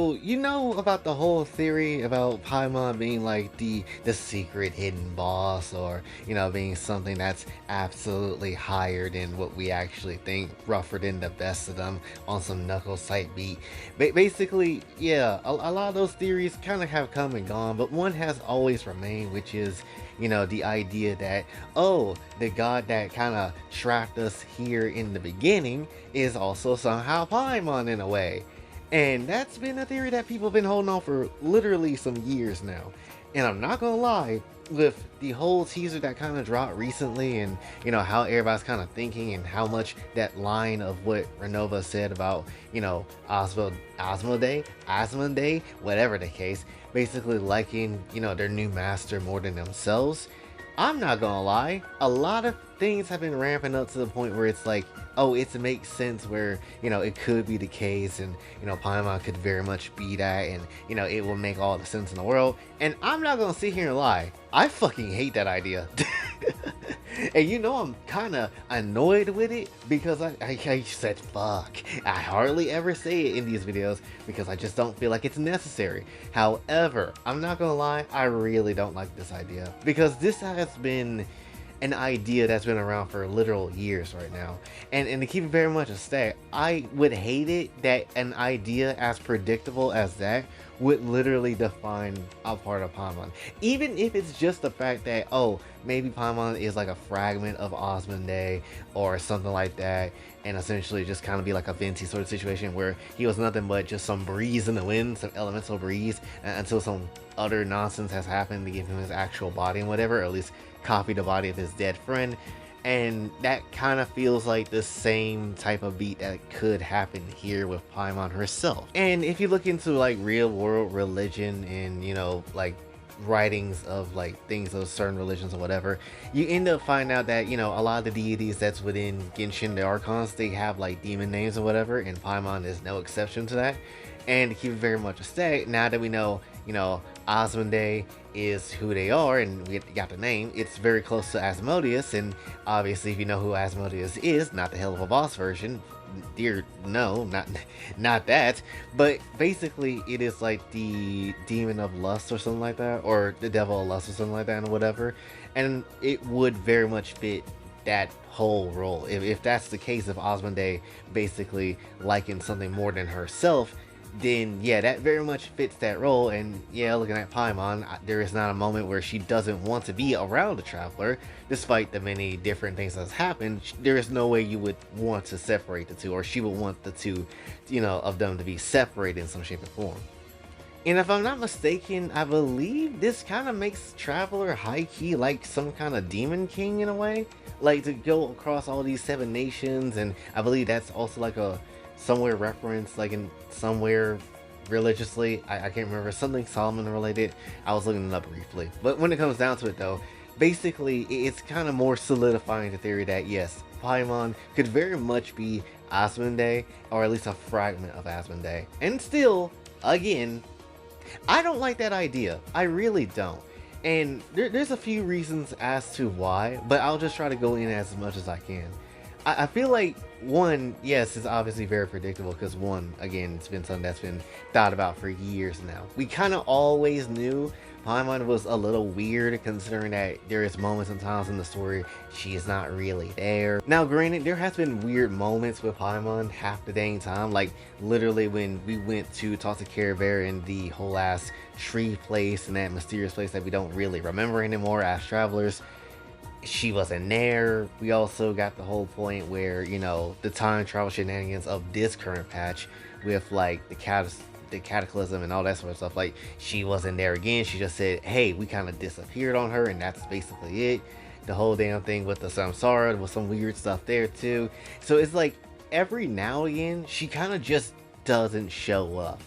So, you know about the whole theory about Paimon being like the secret hidden boss, or, being something that's absolutely higher than what we actually think, rougher than the best of them on some knuckles type beat. Basically, yeah, a lot of those theories kind of have come and gone, but one has always remained, which is, the idea that, oh, the god that kind of trapped us here in the beginning is also somehow Paimon in a way. And that's been a theory that people have been holding on for literally some years now. And I'm not gonna lie, with the whole teaser that kind of dropped recently, and how everybody's kind of thinking, and how much that line of what Renova said about Asmoday, whatever the case, basically liking their new master more than themselves. I'm not gonna lie, a lot of things have been ramping up to the point where it's like, oh, it makes sense where, it could be the case, and, Paimon could very much be that, and, it will make all the sense in the world. And I'm not gonna sit here and lie, I fucking hate that idea. And I'm kind of annoyed with it because I said fuck. I hardly ever say it in these videos because I just don't feel like it's necessary. However, I'm not gonna lie, I really don't like this idea because this has been an idea that's been around for literal years right now. And to keep it very much a stack, I would hate it that an idea as predictable as that would literally define a part of Paimon. Even if it's just the fact that, oh, maybe Paimon is like a fragment of Asmoday or something like that, and essentially just kind of be like a Venti sort of situation where he was nothing but just some breeze in the wind, some elemental breeze, until some other nonsense has happened to give him his actual body and whatever, or at least copy the body of his dead friend. And that kind of feels like the same type of beat that could happen here with Paimon herself. And if you look into like real world religion and like writings of like things of certain religions or whatever, you end up finding out that a lot of the deities that's within Genshin, the archons, they have like demon names or whatever, and Paimon is no exception to that. And to keep it very much a stack, now that we know Asmoday is who they are and we got the name, it's very close to Asmodeus. And obviously, if you know who Asmodeus is, not the hell of a boss version, dear, no, not that, but basically it is like the demon of lust or something like that, or the devil of lust or something like that, and whatever. And it would very much fit that whole role if that's the case. If Asmoday basically liking something more than herself, then yeah, that very much fits that role. And yeah, looking at Paimon, there is not a moment where she doesn't want to be around the Traveler, despite the many different things that's happened. There is no way you would want to separate the two, or she would want the two, of them to be separated in some shape or form. And if I'm not mistaken, I believe this kind of makes Traveler high-key like some kind of demon king in a way, like to go across all these 7 nations. And I believe that's also like a somewhere reference, like in somewhere religiously, I can't remember, something Solomon related. I was looking it up briefly, but when it comes down to it though, basically it's kind of more solidifying the theory that yes, Paimon could very much be Asmoday, or at least a fragment of Asmoday. And still, again, I don't like that idea, I really don't. And there's a few reasons as to why, but I'll just try to go in as much as I can. I feel like, one, yes, it's obviously very predictable because one, again, it's been something that's been thought about for years now. We kind of always knew Paimon was a little weird, considering that there is moments and times in the story she is not really there. Now granted, there has been weird moments with Paimon half the dang time, like literally when we went to talk to Caravera in the whole ass tree place and that mysterious place that we don't really remember anymore as travelers. She wasn't there. We also got the whole point where, the time travel shenanigans of this current patch with like the cataclysm and all that sort of stuff. Like, she wasn't there again. She just said, hey, we kind of disappeared on her, and that's basically it. The whole damn thing with the Samsara was some weird stuff there too. So it's like every now and again, she kind of just doesn't show up.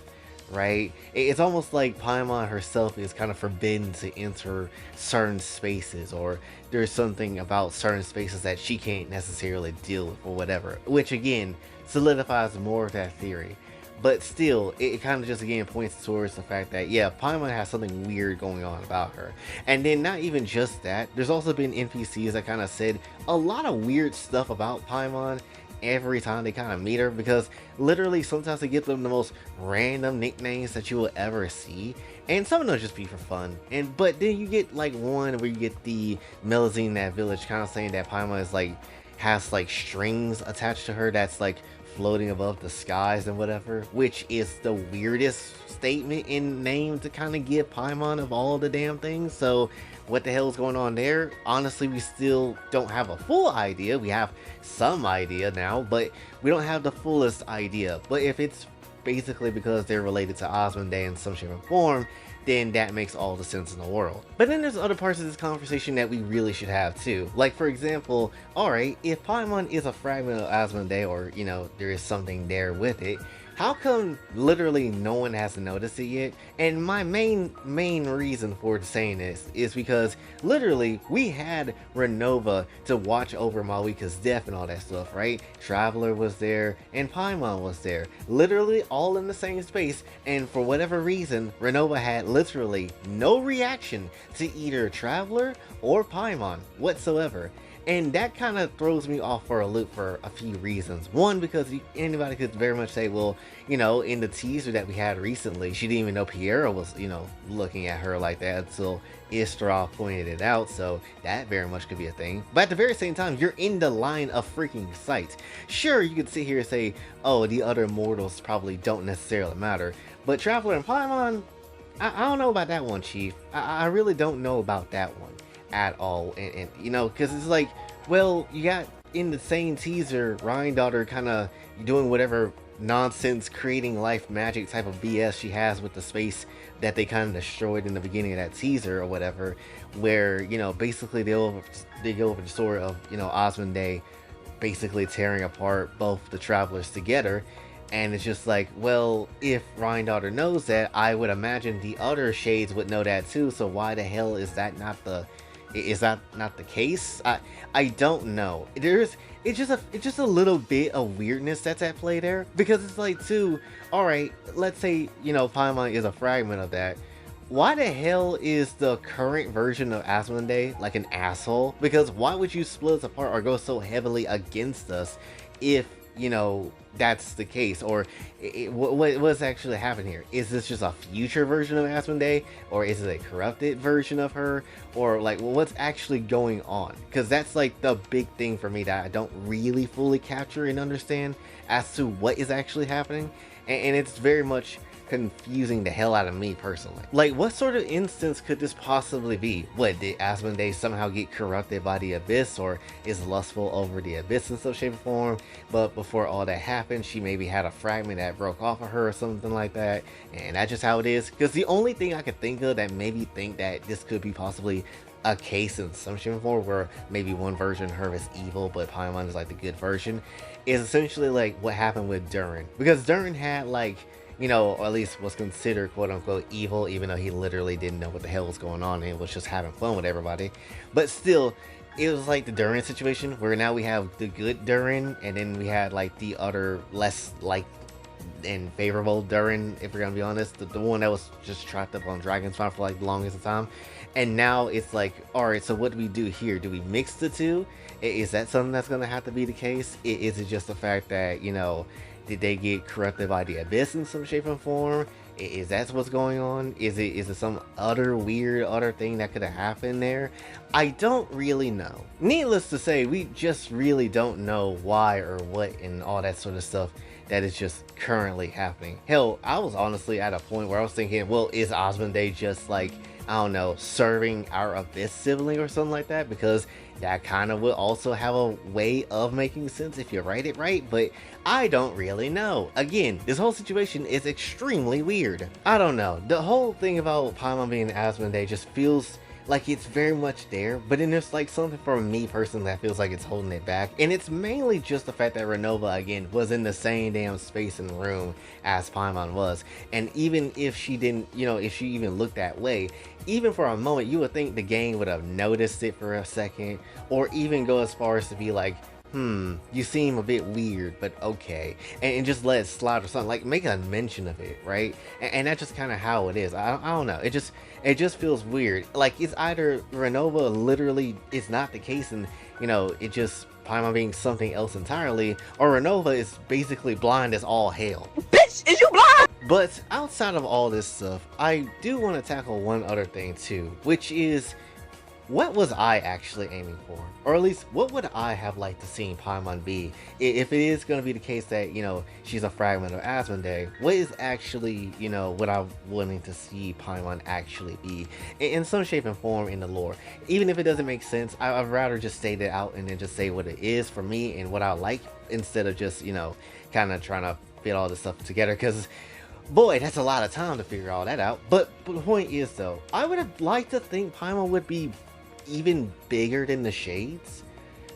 Right? It's almost like Paimon herself is kind of forbidden to enter certain spaces, or there's something about certain spaces that she can't necessarily deal with or whatever, which again solidifies more of that theory. But still, it kind of just again points towards the fact that yeah, Paimon has something weird going on about her. And then not even just that, there's also been NPCs that kind of said a lot of weird stuff about Paimon, every time they kind of meet her, because literally sometimes they give them the most random nicknames that you will ever see, and some of those just be for fun. And but then you get like one where you get the Melazine in that village kind of saying that Paimon is like has like strings attached to her that's like floating above the skies and whatever, which is the weirdest statement in name to kind of give Paimon of all the damn things. So what the hell is going on there? Honestly, we still don't have a full idea. We have some idea now, but we don't have the fullest idea. But if it's basically because they're related to Asmoday in some shape or form, then that makes all the sense in the world. But then there's other parts of this conversation that we really should have too. Like, for example, alright, if Paimon is a fragment of Asmoday, or, you know, there is something there with it, how come literally no one has noticed it yet? And my main reason for saying this is because literally we had Renova to watch over Malika's death and all that stuff, right? Traveler was there and Paimon was there, literally all in the same space, and for whatever reason Renova had literally no reaction to either Traveler or Paimon whatsoever. And that kind of throws me off for a loop for a few reasons. One, because anybody could very much say, well, you know, in the teaser that we had recently, she didn't even know Piera was, you know, looking at her like that until Istra pointed it out, so that very much could be a thing. But at the very same time, you're in the line of freaking sight. Sure, you could sit here and say, oh, the other mortals probably don't necessarily matter, but Traveler and Paimon, I don't know about that one, Chief. I really don't know about that one at all. And you know, because it's like, well, you got in the same teaser Ryan daughter kind of doing whatever nonsense creating life magic type of BS she has with the space that they kind of destroyed in the beginning of that teaser or whatever, where, you know, basically they go over the story of, you know, Asmoday basically tearing apart both the travelers together. And it's just like, well, if Ryan daughter knows that, I would imagine the other shades would know that too, so why the hell is that not the case? I don't know. It's just a little bit of weirdness that's at play there, because it's like, too, all right, let's say, you know, Paimon is a fragment of that. Why the hell is the current version of Asmoday like an asshole? Because why would you split us apart or go so heavily against us if, you know, that's the case? Or what's actually happening here? Is this just a future version of Asmoday, or is it a corrupted version of her, or like, well, what's actually going on? Because that's like the big thing for me that I don't really fully capture and understand as to what is actually happening, and it's very much confusing the hell out of me personally. Like, what sort of instance could this possibly be? What, did Asmoday somehow get corrupted by the Abyss, or is lustful over the Abyss in some shape or form, but before all that happened she maybe had a fragment that broke off of her or something like that, and that's just how it is? Because the only thing I could think of that made me think that this could be possibly a case in some shape or form where maybe one version of her is evil but Paimon is like the good version, is essentially like what happened with Durin. Because Durin had, like, you know, or at least was considered quote-unquote evil, even though he literally didn't know what the hell was going on and was just having fun with everybody. But still, it was like the Durin situation, where now we have the good Durin, and then we had like the other less like and favorable Durin, if we're gonna be honest, the one that was just trapped up on Dragon's-Farm for like the longest time. And now it's like, alright, so what do we do here? Do we mix the two? Is that something that's gonna have to be the case? Is it just the fact that, you know, did they get corrupted by the Abyss in some shape or form? Is that what's going on? Is it some other weird thing that could have happened there? I don't really know. Needless to say, we just really don't know why or what and all that sort of stuff that is just currently happening. Hell, I was honestly at a point where I was thinking, well, is Asmoday just like, I don't know, serving our Abyss sibling or something like that? Because that kind of would also have a way of making sense if you write it right, but I don't really know. Again, this whole situation is extremely weird. I don't know. The whole thing about Paimon being Asmoday just feels like it's very much there, but then there's like something for me personally that feels like it's holding it back, and it's mainly just the fact that Renova again was in the same damn space and room as Paimon was, and even if she didn't, you know, if she even looked that way, even for a moment you would think the game would have noticed it for a second, or even go as far as to be like, you seem a bit weird, but okay, and just let it slide or something, like make a mention of it, right? And that's just kind of how it is. I don't know, it just feels weird. Like, it's either Renova literally is not the case, and, you know, it just Paimon being something else entirely, or Renova is basically blind as all hell. Bitch, is you blind? But outside of all this stuff, I do want to tackle one other thing too, which is, what was I actually aiming for? Or at least, what would I have liked to see Paimon be? If it is going to be the case that, she's a fragment of Asmoday, what is actually, what I'm wanting to see Paimon actually be? In some shape and form in the lore. Even if it doesn't make sense, I'd rather just state it out and then just say what it is for me and what I like, instead of just, kind of trying to fit all this stuff together, because boy, that's a lot of time to figure all that out. But the point is, though, I would have liked to think Paimon would be even bigger than the Shades,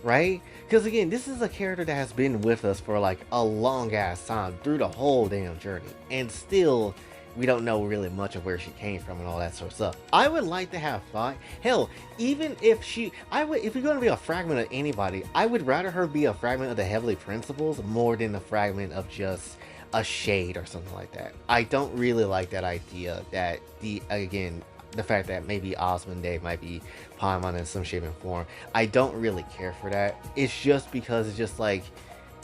right? Because again, this is a character that has been with us for like a long ass time through the whole damn journey, and still we don't know really much of where she came from and all that sort of stuff. I would like to have thought, hell, even if if you're going to be a fragment of anybody, I would rather her be a fragment of the Heavenly Principles more than a fragment of just a Shade or something like that. I don't really like that idea that the fact that maybe Asmoday might be Paimon in some shape and form. I don't really care for that. It's just because it's just like,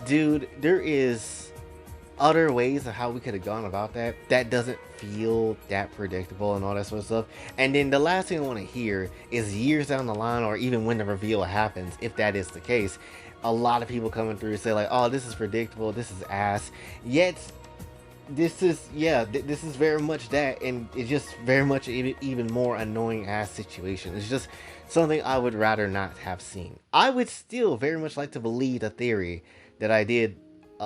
dude, there is other ways of how we could have gone about that that doesn't feel that predictable and all that sort of stuff. And then the last thing I want to hear is years down the line, or even when the reveal happens, if that is the case, a lot of people coming through say like, oh, this is predictable, this is ass. Yet this is, this is very much that, and it's just very much even more annoying ass situation. It's just something I would rather not have seen. I would still very much like to believe the theory that I did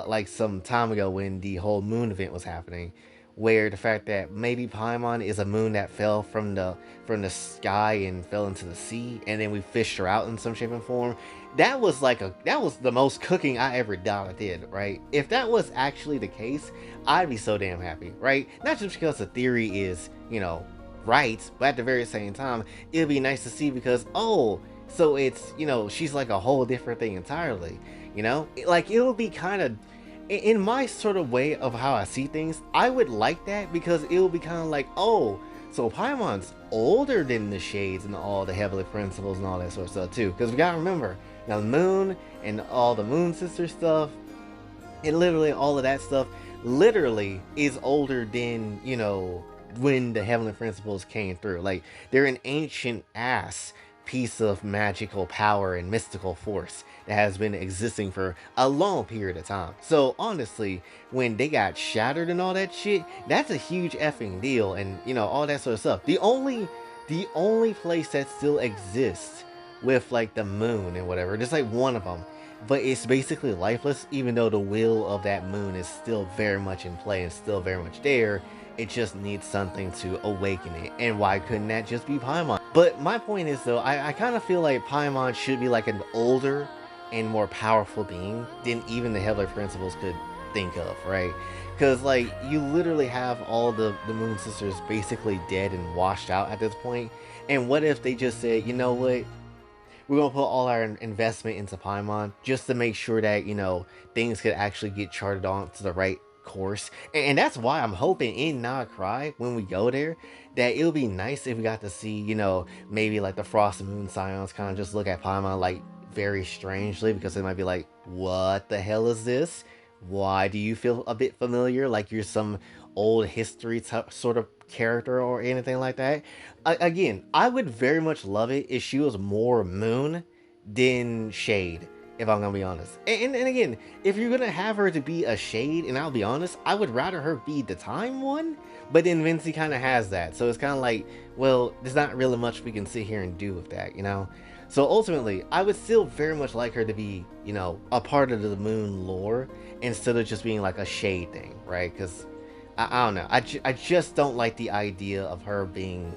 like some time ago when the whole moon event was happening, where the fact that maybe Paimon is a moon that fell from the sky and fell into the sea, and then we fished her out in some shape and form. That was the most cooking I ever did, right? If that was actually the case, I'd be so damn happy, right? Not just because the theory is, right, but at the very same time, it'd be nice to see because, oh, so it's, she's like a whole different thing entirely, like it'll be kind of, in my sort of way of how I see things, I would like that, because it'll be kind of like, oh, so Paimon's older than the Shades and all the Heavenly Principles and all that sort of stuff too. Because we gotta remember, now the moon and all the Moon Sister stuff, and literally all of that stuff, literally is older than, when the Heavenly Principles came through. Like, they're an ancient ass piece of magical power and mystical force that has been existing for a long period of time. So honestly, when they got shattered and all that shit, that's a huge effing deal, and all that sort of stuff. The only place that still exists with like the moon and whatever, just like one of them, but it's basically lifeless, even though the will of that moon is still very much in play and still very much there. It just needs something to awaken it. And why couldn't that just be Paimon? But my point is, though, I kind of feel like Paimon should be like an older and more powerful being than even the Heavenly Principles could think of, right? Because, like, you literally have all the Moon Sisters basically dead and washed out at this point. And what if they just said, you know what? We're going to put all our investment into Paimon just to make sure that, things could actually get charted on to the right course. And that's why I'm hoping in Not Cry, when we go there, that it'll be nice if we got to see, maybe like the Frost and Moon Scions kind of just look at Paimon like very strangely, because they might be like, what the hell is this? Why do you feel a bit familiar, like you're some old history sort of character or anything like that? Again, I would very much love it if she was more Moon than Shade, if I'm gonna be honest. And again, if you're gonna have her to be a Shade, and I'll be honest, I would rather her be the Time one, but then Vincey kind of has that, so it's kind of like, well, there's not really much we can sit here and do with that, So ultimately, I would still very much like her to be, a part of the Moon lore, instead of just being like a Shade thing, right? Because I don't know, I just don't like the idea of her being,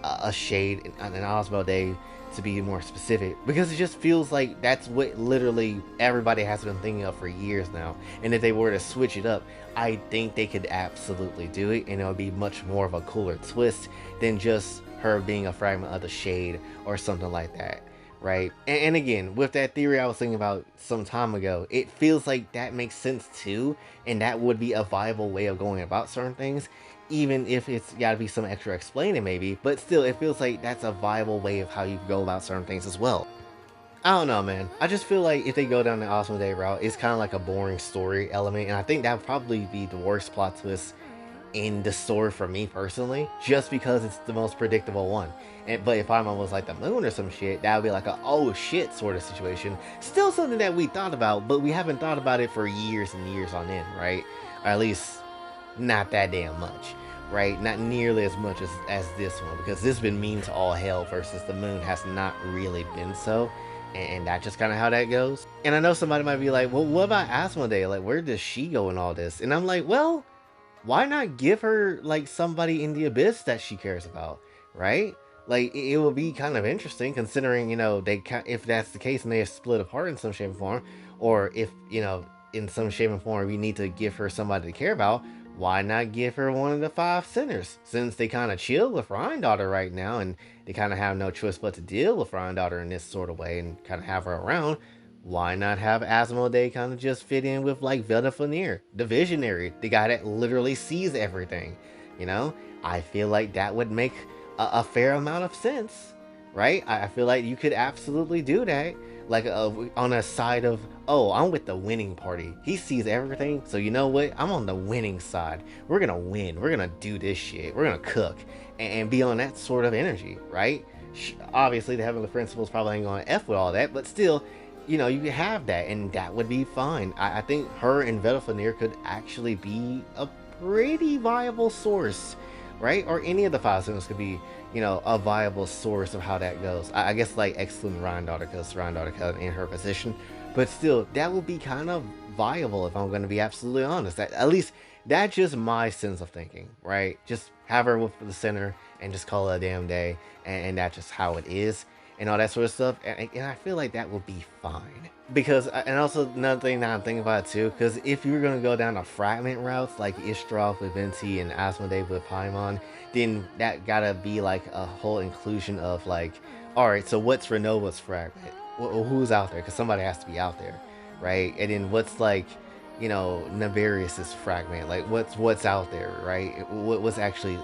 a Shade and an Asmoday, to be more specific, because it just feels like that's what literally everybody has been thinking of for years now. And if they were to switch it up, I think they could absolutely do it, and it would be much more of a cooler twist than just her being a fragment of the Shade or something like that, right? And again, with that theory I was thinking about some time ago, it feels like that makes sense too, and that would be a viable way of going about certain things, even if it's got to be some extra explaining maybe, but still, it feels like that's a viable way of how you go about certain things as well. I don't know, man. I just feel like if they go down the Asmoday route, it's kind of like a boring story element, and I think that would probably be the worst plot twist in the story for me personally, just because it's the most predictable one. But if Paimon was like the moon or some shit, that would be like a oh shit sort of situation. Still something that we thought about, but we haven't thought about it for years and years on end, right? Or at least not that damn much, right? Not nearly as much as this one, because this has been mean to all hell versus the moon has not really been so. And that's just kind of how that goes. And I know somebody might be like, well, what about Asmodee? Like, where does she go in all this? And I'm like, well, why not give her like somebody in the abyss that she cares about, right? Like it will be kind of interesting considering if that's the case and they have split apart in some shape or form, or if in some shape or form we need to give her somebody to care about. Why not give her one of the five sinners? Since they kind of chill with Ryan Daughter right now, and they kind of have no choice but to deal with Ryan Daughter in this sort of way and kind of have her around. Why not have Asmodee kind of just fit in with like Villafanier, the visionary, the guy that literally sees everything? You know, I feel like that would make a fair amount of sense, right? I feel like you could absolutely do that. Like on a side of, oh, I'm with the winning party. He sees everything, so you know what? I'm on the winning side. We're gonna win. We're gonna do this shit. We're gonna cook and be on that sort of energy, right? Obviously, the Heavenly Principles probably ain't gonna f with all that, but still, you can have that, and that would be fine. I think her and Villafanier could actually be a pretty viable source, right? Or any of the five sinners could be, a viable source of how that goes. I guess like excluding Ryan Daughter because Ryan Daughter kind of in her position, but still, that would be kind of viable if I'm going to be absolutely honest. At least that's just my sense of thinking, right? Just have her with the center and just call it a damn day, and that's just how it is and all that sort of stuff. And I feel like that will be fine. Because, and also another thing that I'm thinking about too, because if you're going to go down the fragment routes like Ishtroff with Venti and Asmodee with Paimon, then that gotta be like a whole inclusion of like, alright, so what's Renova's fragment? Who's out there? Because somebody has to be out there, right? And then what's like, Nefarious' fragment? Like what's out there, right? What's actually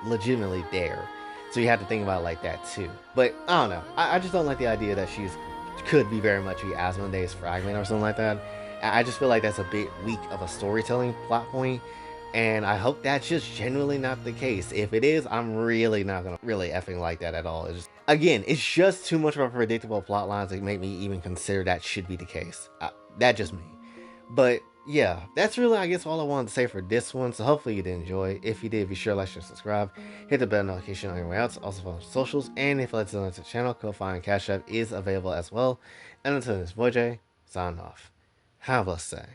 legitimately there? So you have to think about it like that too. But I don't know. I just don't like the idea that she's could be very much be Asmodee's fragment or something like that. I just feel like that's a bit weak of a storytelling plot point. And I hope that's just genuinely not the case. If it is, I'm really not gonna really effing like that at all. It's just, again, it's just too much of a predictable plot line to make me even consider that should be the case. That's just me. But yeah, that's really, I guess, all I wanted to say for this one. So hopefully you did enjoy. If you did, be sure to like, share, subscribe, hit the bell notification on your way out. Also follow socials, and if you'd like to donate to the channel, Kofi and Cash App is available as well. And until this, boy Jay, sign off. Have a blessed day.